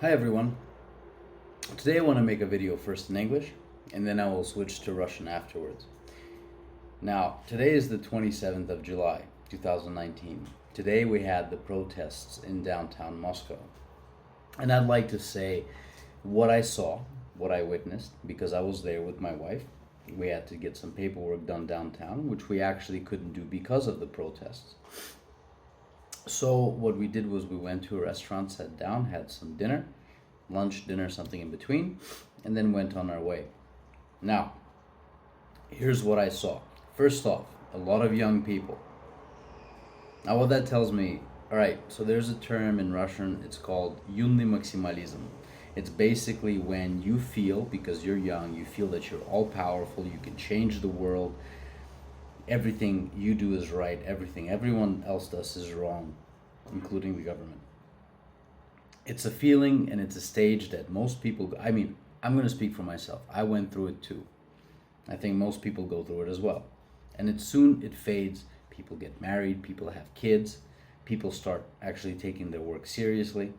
Hi everyone. Today I want to make a video first in English and then I will switch to Russian afterwards. Now, today is the 27th of July, 2019. Today we had the protests in downtown Moscow. And I'd like to say what I saw, what I witnessed, because I was there with my wife. We had to get some paperwork done downtown, which we actually couldn't do because of the protests. So what we did was we went to a restaurant, sat down, had some dinner, lunch, dinner, something in between, and then went on our way. Now, here's what I saw. First off, a lot of young people. Now what that tells me, all right, so there's a term in Russian, it's called юный максимализм. It's basically when you feel, because you're young, you feel that you're all powerful, you can change the world, everything you do is right, everything everyone else does is wrong, including the government. It's a feeling and it's a stage that most people, I'm going to speak for myself. I went through it too. I think most people go through it as well. And it fades. People get married, people have kids, people start actually taking their work seriously.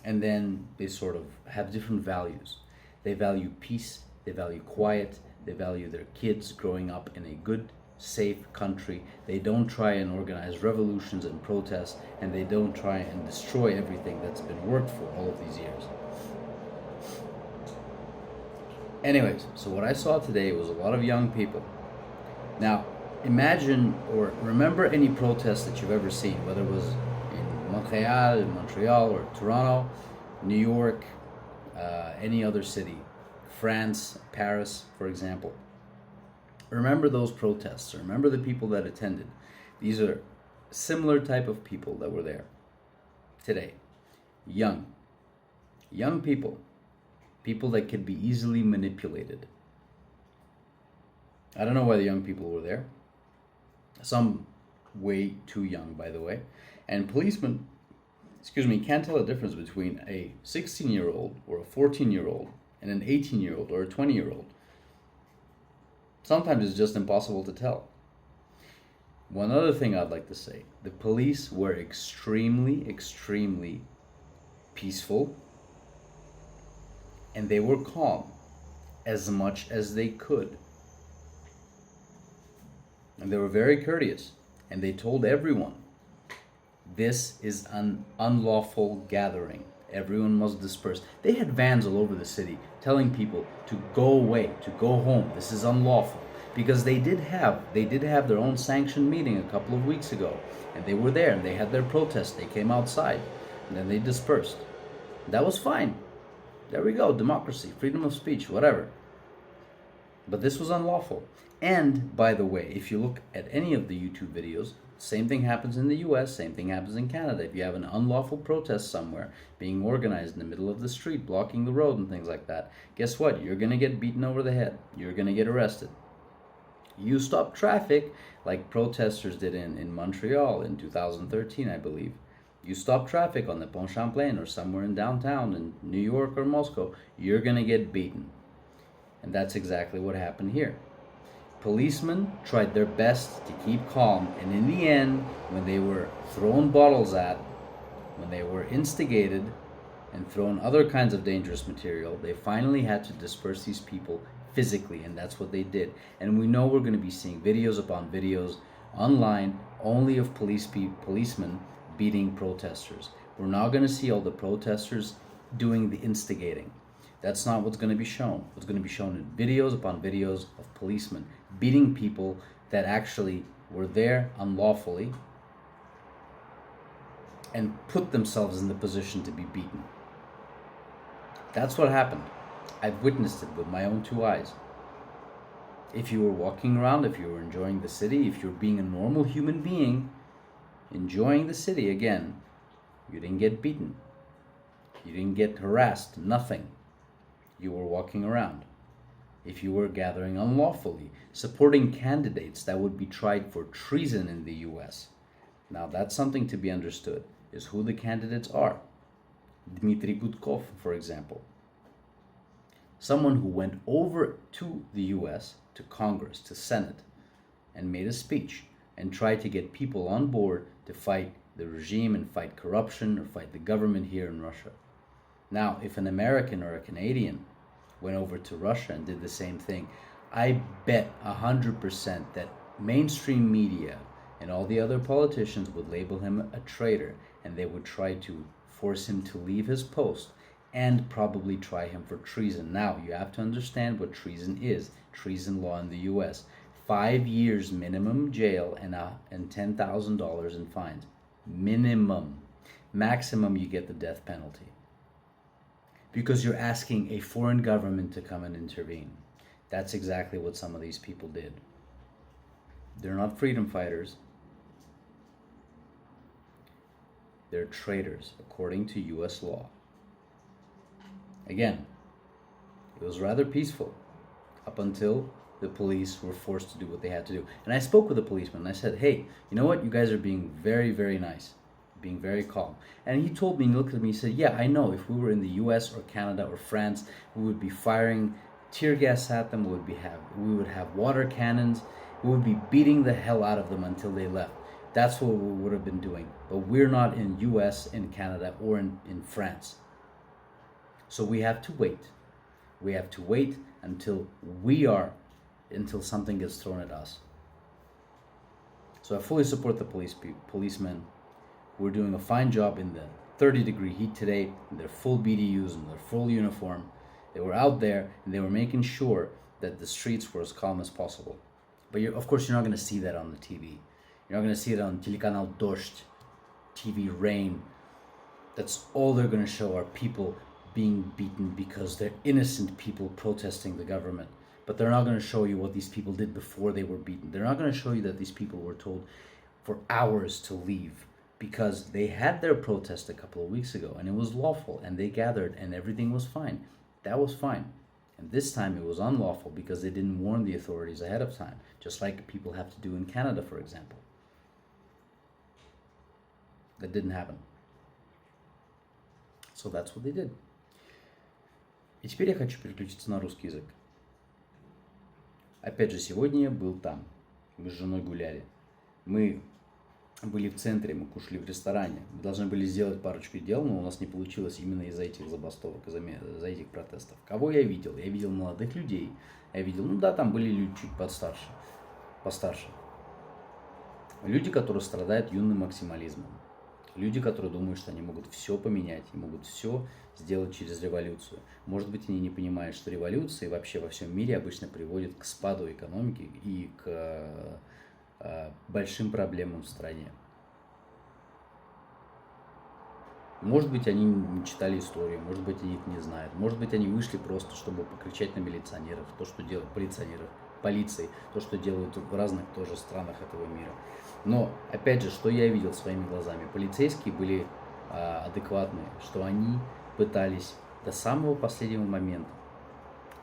And then they sort of have different values. They value peace, they value quiet, they value their kids growing up in a good, safe country. They don't try and organize revolutions and protests, and they don't try and destroy everything that's been worked for all of these years. Anyways, so what I saw today was a lot of young people. Now, imagine or remember any protest that you've ever seen, whether it was in Montreal or Toronto, New York, any other city, France, Paris, for example. Remember those protests. Remember the people that attended. These are similar type of people that were there today. Young people. People that could be easily manipulated. I don't know why the young people were there. Some way too young, by the way. And policemen, can't tell the difference between a 16-year-old or a 14-year-old and an 18-year-old or a 20-year-old. Sometimes it's just impossible to tell. One other thing I'd like to say, the police were extremely peaceful, and they were calm as much as they could. And they were very courteous, and they told everyone, this is an unlawful gathering. Everyone must disperse. They had vans all over the city telling people to go away, to go home. This is unlawful. Because they did have their own sanctioned meeting a couple of weeks ago. And they were there and they had their protest. They came outside and then they dispersed. That was fine. There we go. Democracy, freedom of speech, whatever. But this was unlawful. And by the way, if you look at any of the YouTube videos, same thing happens in the US, same thing happens in Canada. If you have an unlawful protest somewhere being organized in the middle of the street, blocking the road and things like that, guess what? You're going to get beaten over the head. You're going to get arrested. You stop traffic like protesters did in Montreal in 2013, I believe. You stop traffic on the Pont Champlain or somewhere in downtown in New York or Moscow, you're going to get beaten. And that's exactly what happened here. Policemen tried their best to keep calm, and in the end, when they were thrown bottles at, when they were instigated and thrown other kinds of dangerous material, they finally had to disperse these people physically, and that's what they did. And we know we're going to be seeing videos upon videos online only of policemen beating protesters. We're not going to see all the protesters doing the instigating. That's not what's going to be shown. What's going to be shown in videos upon videos of policemen beating people that actually were there unlawfully and put themselves in the position to be beaten. That's what happened. I've witnessed it with my own two eyes. If you were walking around, if you were enjoying the city, if you're being a normal human being, enjoying the city again, you didn't get beaten. You didn't get harassed, nothing. You were walking around. If you were gathering unlawfully, supporting candidates that would be tried for treason in the US. Now that's something to be understood, is who the candidates are. Dmitry Gudkov, for example. Someone who went over to the US, to Congress, to Senate, and made a speech and tried to get people on board to fight the regime and fight corruption or fight the government here in Russia. Now, if an American or a Canadian went over to Russia and did the same thing, I bet 100% that mainstream media and all the other politicians would label him a traitor, and they would try to force him to leave his post and probably try him for treason. Now, you have to understand what treason is. Treason law in the US. 5 years minimum jail and $10,000 in fines. Minimum. Maximum, you get the death penalty. Because you're asking a foreign government to come and intervene. That's exactly what some of these people did. They're not freedom fighters. They're traitors, according to US law. Again, it was rather peaceful up until the police were forced to do what they had to do. And I spoke with a policeman and I said, hey, you know what? You guys are being very, very nice, being very calm. And he told me, he looked at me, he said, yeah, I know. If we were in the US or Canada or France, we would be firing tear gas at them. We would have water cannons. We would be beating the hell out of them until they left. That's what we would have been doing. But we're not in US, in Canada, or in France. So we have to wait. We have to wait until something gets thrown at us. So I fully support the policemen who are doing a fine job in the 30-degree heat today, in their full BDUs and their full uniform. They were out there and they were making sure that the streets were as calm as possible. But of course, you're not going to see that on the TV. You're not going to see it on Telekanal Dozht, TV Rain. That's all they're going to show are people being beaten because they're innocent people protesting the government. But they're not going to show you what these people did before they were beaten. They're not going to show you that these people were told for hours to leave because they had their protest a couple of weeks ago and it was lawful and they gathered and everything was fine. That was fine. And this time it was unlawful because they didn't warn the authorities ahead of time, just like people have to do in Canada, for example. That didn't happen. So that's what they did. И теперь я хочу переключиться на русский язык. Опять же, сегодня я был там. Мы с женой гуляли. Мы были в центре, мы кушали в ресторане. Мы должны были сделать парочку дел, но у нас не получилось именно из-за этих забастовок, из-за этих протестов. Кого я видел? Я видел молодых людей. Я видел, там были люди чуть постарше. Люди, которые страдают юным максимализмом. Люди, которые думают, что они могут все поменять и могут все сделать через революцию. Может быть, они не понимают, что революции вообще во всем мире обычно приводят к спаду экономики и к большим проблемам в стране. Может быть, они не читали историю, может быть, они их не знают. Может быть, они вышли просто, чтобы покричать на милиционеров, то, что делают полиции, то, что делают в разных тоже странах этого мира. Но, опять же, что я видел своими глазами, полицейские были адекватные, что они пытались до самого последнего момента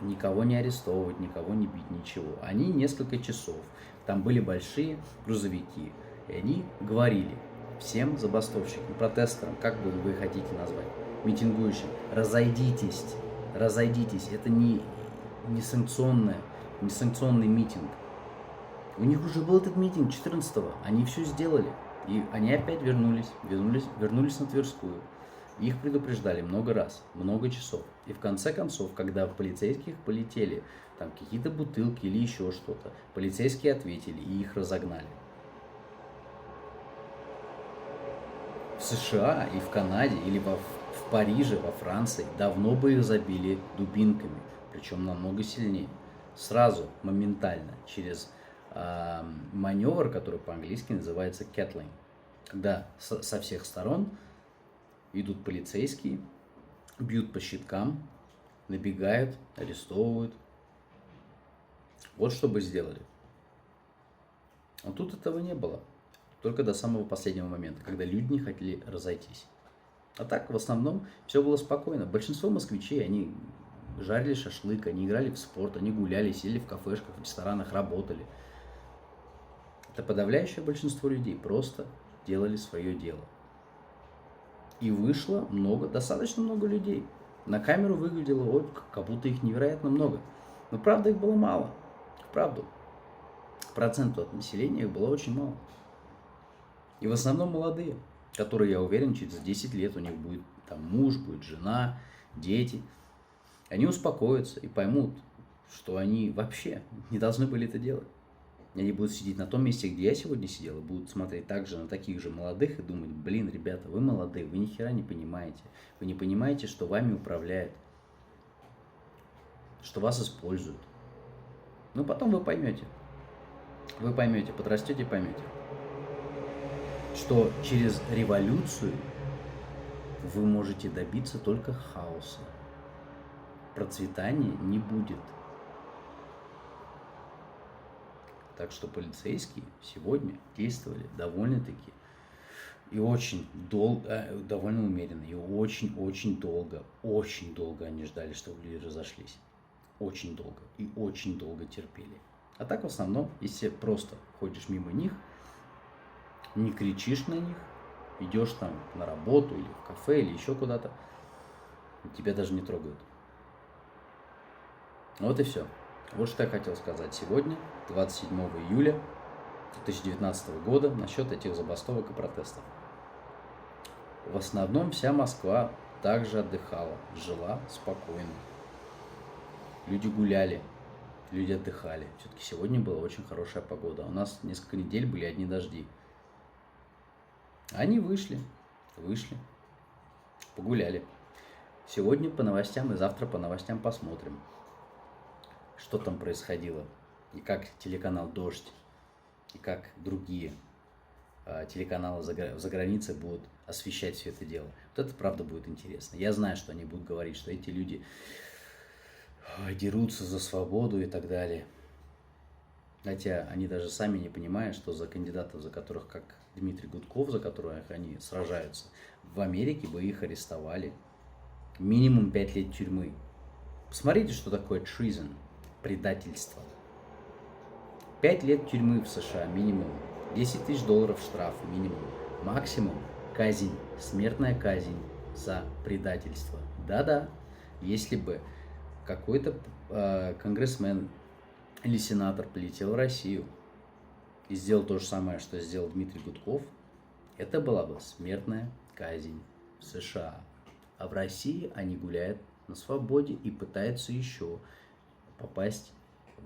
никого не арестовывать, никого не бить, ничего. Они несколько часов, там были большие грузовики, и они говорили всем забастовщикам, протесторам, как бы вы хотите назвать, митингующим, разойдитесь, это не санкционный митинг. У них уже был этот митинг 14-го, они все сделали, и они опять вернулись на Тверскую. Их предупреждали много раз, много часов. И в конце концов, когда в полицейских полетели там какие-то бутылки или еще что-то, полицейские ответили и их разогнали. В США и в Канаде, или в Париже, во Франции давно бы их забили дубинками, причем намного сильнее. Сразу, моментально, через маневр, который по-английски называется kettling, когда со всех сторон идут полицейские, бьют по щиткам, набегают, арестовывают. Вот что бы сделали. А тут этого не было. Только до самого последнего момента, когда люди не хотели разойтись. А так, в основном, все было спокойно. Большинство москвичей, они жарили шашлык, они играли в спорт, они гуляли, сидели в кафешках, в ресторанах, работали. Это подавляющее большинство людей просто делали свое дело. И вышло достаточно много людей. На камеру выглядело, как будто их невероятно много. Но правда их было мало. Правду. К проценту от населения их было очень мало. И в основном молодые, которые, я уверен, через 10 лет у них будет там муж, будет жена, дети, они успокоятся и поймут, что они вообще не должны были это делать. И они будут сидеть на том месте, где я сегодня сидел, и будут смотреть также на таких же молодых и думать: блин, ребята, вы молодые, вы ни хера не понимаете. Вы не понимаете, что вами управляют, что вас используют. Но потом вы поймете, подрастете и поймете, что через революцию вы можете добиться только хаоса. Процветания не будет. Так что полицейские сегодня действовали довольно-таки и очень долго, довольно умеренно, и очень долго они ждали, чтобы люди разошлись. Очень долго и очень долго терпели. А так в основном, если просто ходишь мимо них, не кричишь на них, идешь там на работу или в кафе или еще куда-то, тебя даже не трогают. Вот и все. Вот что я хотел сказать сегодня, 27 июля 2019 года, насчет этих забастовок и протестов. В основном вся Москва также отдыхала, жила спокойно. Люди гуляли, люди отдыхали. Все-таки сегодня была очень хорошая погода. У нас несколько недель были одни дожди. Они вышли, погуляли. Сегодня по новостям и завтра по новостям посмотрим, что там происходило. И как телеканал «Дождь», и как другие телеканалы за границей будут освещать все это дело. Вот это правда будет интересно. Я знаю, что они будут говорить, что эти люди дерутся за свободу и так далее. Хотя они даже сами не понимают, что за кандидатов, за которых, как Дмитрий Гудков, за которых они сражаются, в Америке бы их арестовали. Минимум 5 лет тюрьмы. Посмотрите, что такое treason, предательство. 5 лет тюрьмы в США минимум. 10 тысяч долларов штраф минимум. Максимум казнь, смертная казнь за предательство. Да-да, если бы какой-то конгрессмен или сенатор полетел в Россию и сделал то же самое, что сделал Дмитрий Гудков, это была бы смертная казнь в США. А в России они гуляют на свободе и пытаются еще попасть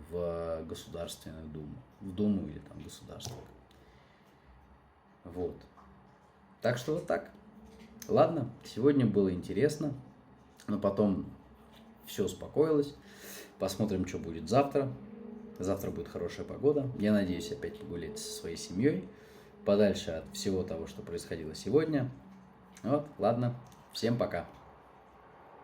в Государственную Думу. В Думу или там государство. Вот. Так что вот так. Ладно, сегодня было интересно, но потом все успокоилось. Посмотрим, что будет завтра. Завтра будет хорошая погода. Я надеюсь опять погулять со своей семьей, подальше от всего того, что происходило сегодня. Вот, ладно. Всем пока.